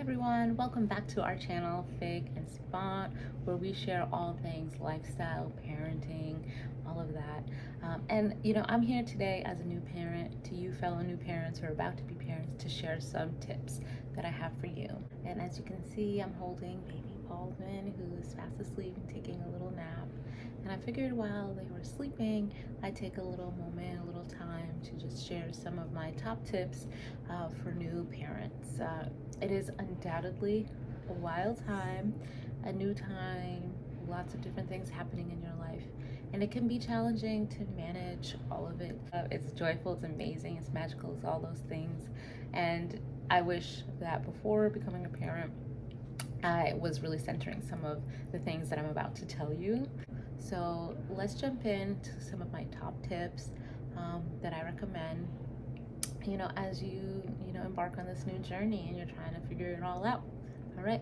everyone, welcome back to our channel Fig and Spot, where we share all things lifestyle, parenting, all of that. I'm here today as a new parent to you fellow new parents or about to be parents to share some tips that I have for you. And as you can see, I'm holding baby Baldwin, who is fast asleep and taking a little nap. And I figured while they were sleeping, I'd take a little moment, a little time to just share some of my top tips for new parents. It is undoubtedly a wild time, a new time, lots of different things happening in your life. And it can be challenging to manage all of it. It's joyful, it's amazing, it's magical, it's all those things. And I wish that before becoming a parent, I was really centering some of the things that I'm about to tell you. So let's jump into some of my top tips that I recommend, as you embark on this new journey and you're trying to figure it all out. All right.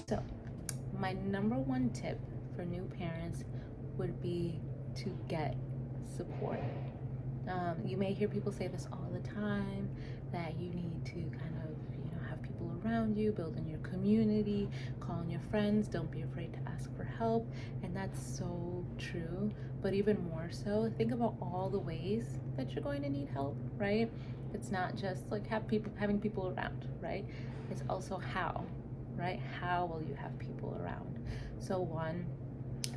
So my number one tip for new parents would be to get support. You may hear people say this all the time, that you need to kind of, have people around you, build in your community, call on your friends, don't be afraid to ask for help. And that's so true. But even more so, think about all the ways that you're going to need help, right? It's not just like having people around, right? It's also how, right? How will you have people around? So one,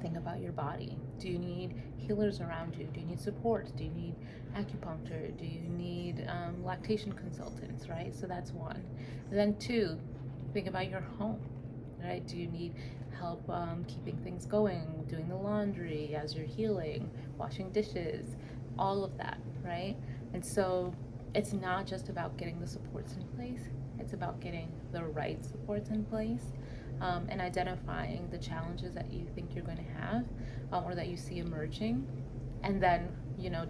think about your body. Do you need healers around you? Do you need support? Do you need acupuncture? Do you need lactation consultants, right? So that's one. And then two, think about your home, right? Do you need help keeping things going, doing the laundry as you're healing, washing dishes, all of that, right? And so it's not just about getting the supports in place, it's about getting the right supports in place. And identifying the challenges that you think you're going to have or that you see emerging, and then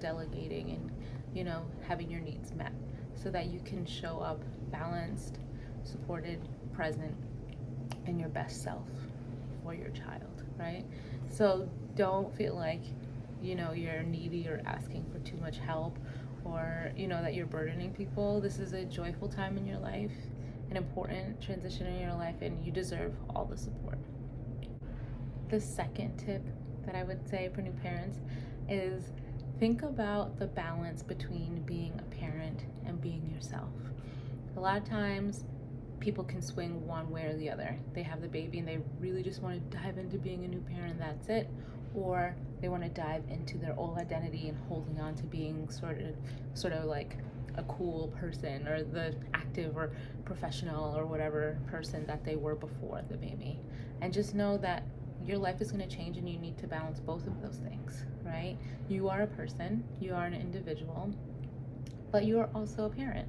delegating and having your needs met so that you can show up balanced, supported, present, and your best self for your child, right? So don't feel like you're needy or asking for too much help, or that you're burdening people. This is a joyful time in your life, an important transition in your life, and you deserve all the support. The second tip that I would say for new parents is think about the balance between being a parent and being yourself. A lot of times people can swing one way or the other. They have the baby and they really just want to dive into being a new parent, that's it. Or they want to dive into their old identity and holding on to being sort of like a cool person, or the active or professional or whatever person that they were before the baby. And just know that your life is going to change and you need to balance both of those things, right? You are a person, you are an individual, but you are also a parent.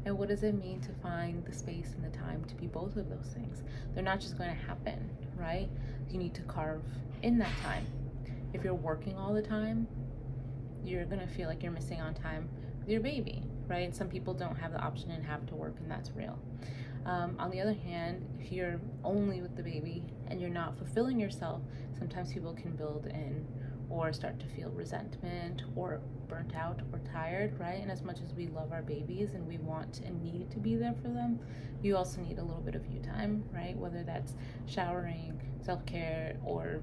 And what does it mean to find the space and the time to be both of those things? They're not just going to happen, right? You need to carve in that time. If you're working all the time, you're going to feel like you're missing on time with your baby, right? And some people don't have the option and have to work, and that's real. On the other hand, if you're only with the baby and you're not fulfilling yourself, sometimes people can build in or start to feel resentment or burnt out or tired, right? And as much as we love our babies and we want and need to be there for them, you also need a little bit of you time, right? Whether that's showering, self-care, or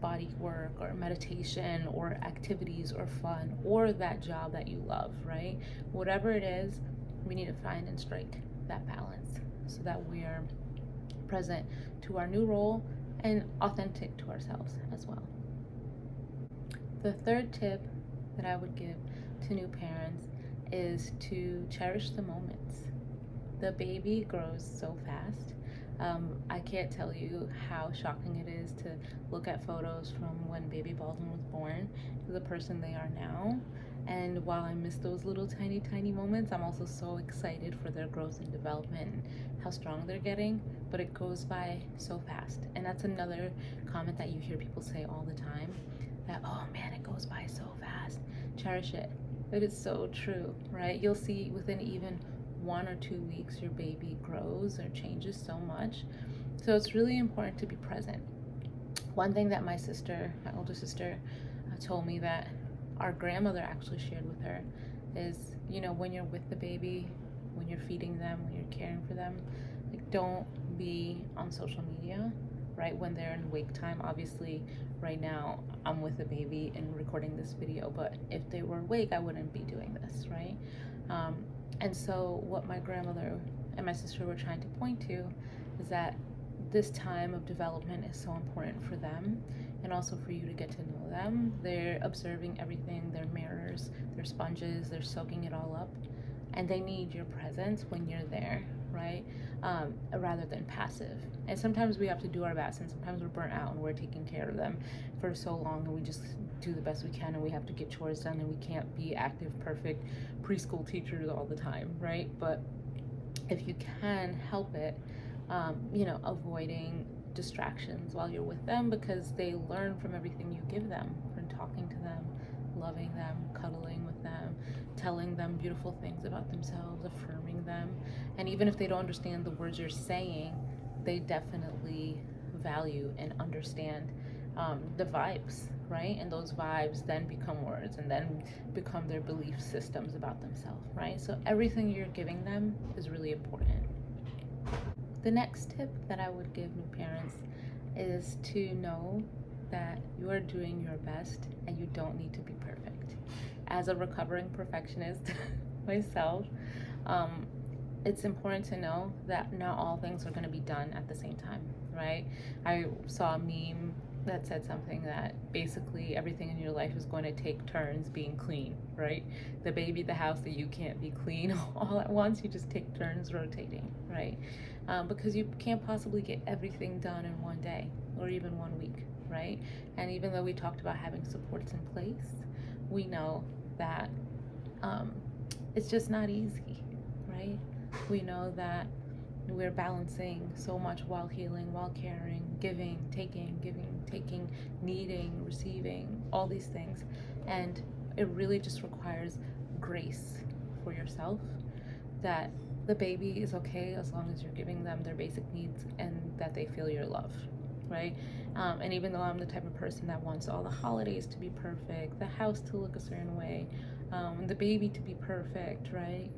body work, or meditation, or activities, or fun, or that job that you love, right? Whatever it is, we need to find and strike that balance so that we are present to our new role and authentic to ourselves as well. The third tip that I would give to new parents is to cherish the moments. The baby grows so fast. I can't tell you how shocking it is to look at photos from when baby Baldwin was born to the person they are now. And while I miss those little tiny moments, I'm also so excited for their growth and development and how strong they're getting, but it goes by so fast. And that's another comment that you hear people say all the time, that, oh man, it goes by so fast. Cherish it. It is so true, right? You'll see within even 1 or 2 weeks your baby grows or changes so much. So it's really important to be present. One thing that my older sister, told me that our grandmother actually shared with her is, when you're with the baby, when you're feeding them, when you're caring for them, like, don't be on social media, right? When they're in wake time. Obviously, right now I'm with the baby and recording this video, but if they were awake, I wouldn't be doing this, right? And so what my grandmother and my sister were trying to point to is that this time of development is so important for them, and also for you to get to know them. They're observing everything, they're mirrors, they're sponges, they're soaking it all up, and they need your presence when you're there, right? Rather than passive. And sometimes we have to do our best, and sometimes we're burnt out and we're taking care of them for so long, and we just do the best we can, and we have to get chores done, and we can't be active, perfect preschool teachers all the time, right? But if you can help it, avoiding distractions while you're with them, because they learn from everything you give them, from talking to them, loving them, cuddling with them, telling them beautiful things about themselves, affirming them. And even if they don't understand the words you're saying, they definitely value and understand the vibes, right? And those vibes then become words, and then become their belief systems about themselves, right? So everything you're giving them is really important. The next tip that I would give new parents is to know that you are doing your best and you don't need to be perfect. As a recovering perfectionist myself, it's important to know that not all things are going to be done at the same time, right? I saw a meme that said something that basically everything in your life is going to take turns being clean, right? The baby, the house, that you can't be clean all at once. You just take turns rotating, right? Because you can't possibly get everything done in one day or even 1 week, right? And even though we talked about having supports in place, we know that it's just not easy, right? We know that we're balancing so much while healing, while caring, giving, taking, needing, receiving, all these things. And it really just requires grace for yourself, that the baby is okay as long as you're giving them their basic needs and that they feel your love, right? And even though I'm the type of person that wants all the holidays to be perfect, the house to look a certain way, the baby to be perfect, right?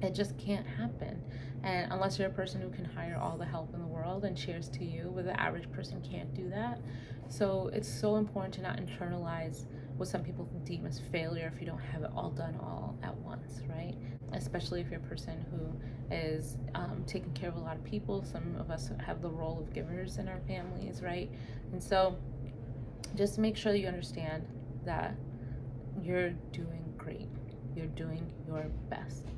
It just can't happen. And unless you're a person who can hire all the help in the world, and cheers to you, but the average person can't do that. So it's so important to not internalize what some people deem as failure if you don't have it all done all at once, right? Especially if you're a person who is taking care of a lot of people. Some of us have the role of givers in our families, right? And so just make sure you understand that you're doing great. You're doing your best.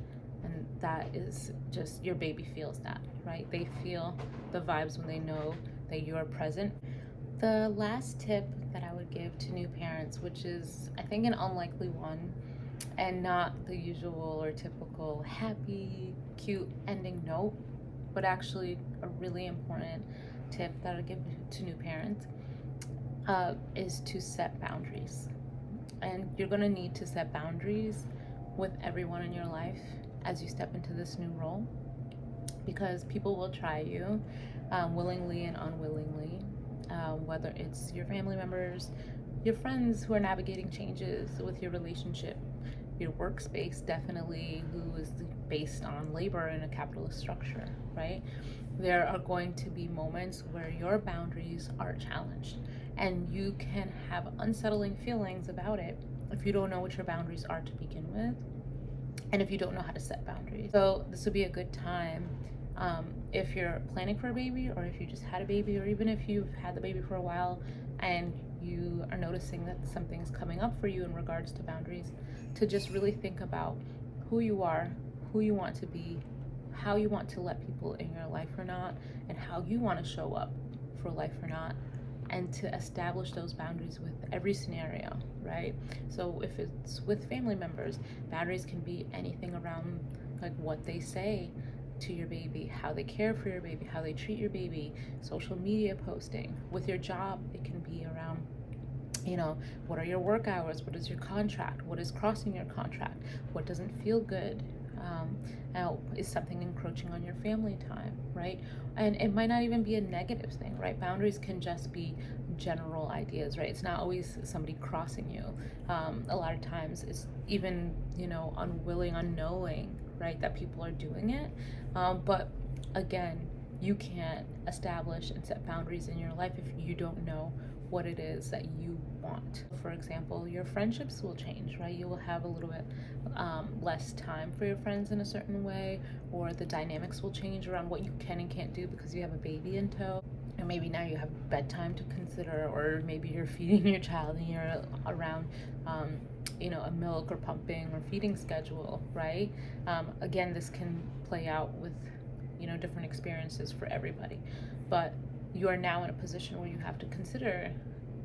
And that is just, your baby feels that, right? They feel the vibes when they know that you are present. The last tip that I would give to new parents, which is, I think, an unlikely one, and not the usual or typical happy, cute ending note, but actually a really important tip that I give to new parents, is to set boundaries. And you're gonna need to set boundaries with everyone in your life as you step into this new role, because people will try you, willingly and unwillingly, whether it's your family members, your friends who are navigating changes with your relationship, your workspace, definitely, who is based on labor in a capitalist structure, right? There are going to be moments where your boundaries are challenged, and you can have unsettling feelings about it if you don't know what your boundaries are to begin with, and if you don't know how to set boundaries. So this would be a good time, if you're planning for a baby, or if you just had a baby, or even if you've had the baby for a while and you are noticing that something's coming up for you in regards to boundaries, to just really think about who you are, who you want to be, how you want to let people in your life or not, and how you want to show up for life or not, and to establish those boundaries with every scenario, right? So if it's with family members, boundaries can be anything around like what they say to your baby, how they care for your baby, how they treat your baby, social media posting. With your job, it can be around, what are your work hours? What is your contract? What is crossing your contract? What doesn't feel good? Is something encroaching on your family time, right? And it might not even be a negative thing, right? Boundaries can just be general ideas, right? It's not always somebody crossing you. A lot of times it's even, unwilling, unknowing, right, that people are doing it. But again, you can't establish and set boundaries in your life if you don't know what it is that you want. For example, your friendships will change, right? You will have a little bit less time for your friends in a certain way, or the dynamics will change around what you can and can't do because you have a baby in tow. And maybe now you have bedtime to consider, or maybe you're feeding your child and you're around a milk or pumping or feeding schedule, right? Again, this can play out with different experiences for everybody, but you are now in a position where you have to consider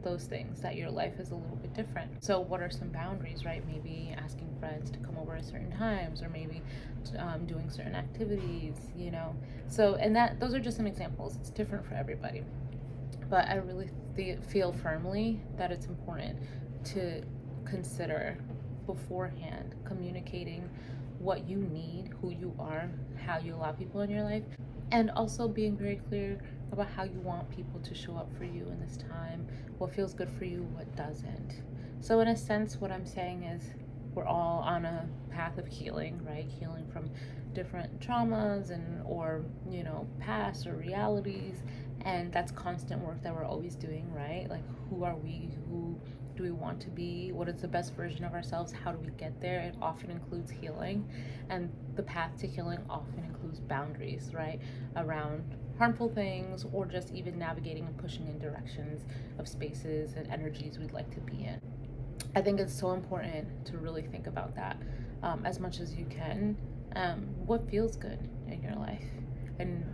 those things, that your life is a little bit different. So what are some boundaries, right? Maybe asking friends to come over at certain times, or maybe doing certain activities, so, and those are just some examples. It's different for everybody, but I really feel firmly that it's important to consider beforehand communicating what you need, who you are, how you allow people in your life, and also being very clear about how you want people to show up for you in this time, what feels good for you, what doesn't. So in a sense, what I'm saying is we're all on a path of healing, right? Healing from different traumas or past or realities, and that's constant work that we're always doing, right? Like, who are we? Who do we want to be? What is the best version of ourselves? How do we get there? It often includes healing, and the path to healing often includes boundaries, right? Around harmful things, or just even navigating and pushing in directions of spaces and energies we'd like to be in. I think it's so important to really think about that as much as you can. What feels good in your life, and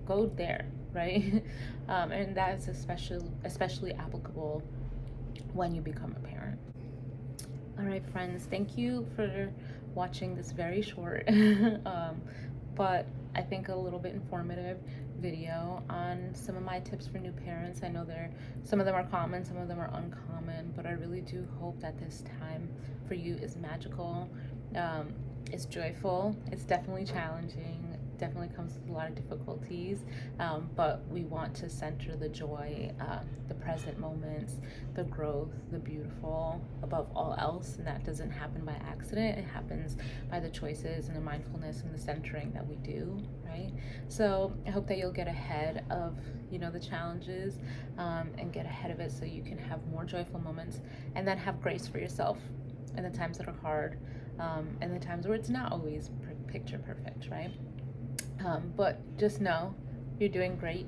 go there, right? And that's especially applicable when you become a parent. All right, friends, thank you for watching this very short but I think a little bit informative video on some of my tips for new parents. I know some of them are common, some of them are uncommon, but I really do hope that this time for you is magical. It's joyful. It's definitely challenging. Definitely comes with a lot of difficulties, but we want to center the joy, the present moments, the growth, the beautiful above all else, and that doesn't happen by accident. It happens by the choices and the mindfulness and the centering that we do, right? So I hope that you'll get ahead of the challenges, and get ahead of it so you can have more joyful moments, and then have grace for yourself in the times that are hard, and the times where it's not always picture perfect, right? But just know you're doing great.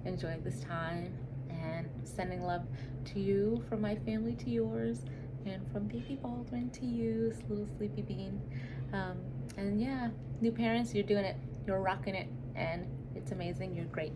Enjoy this time, and sending love to you, from my family to yours, and from baby Baldwin to you, little sleepy bean. And yeah, new parents, you're doing it. You're rocking it, and it's amazing. You're great.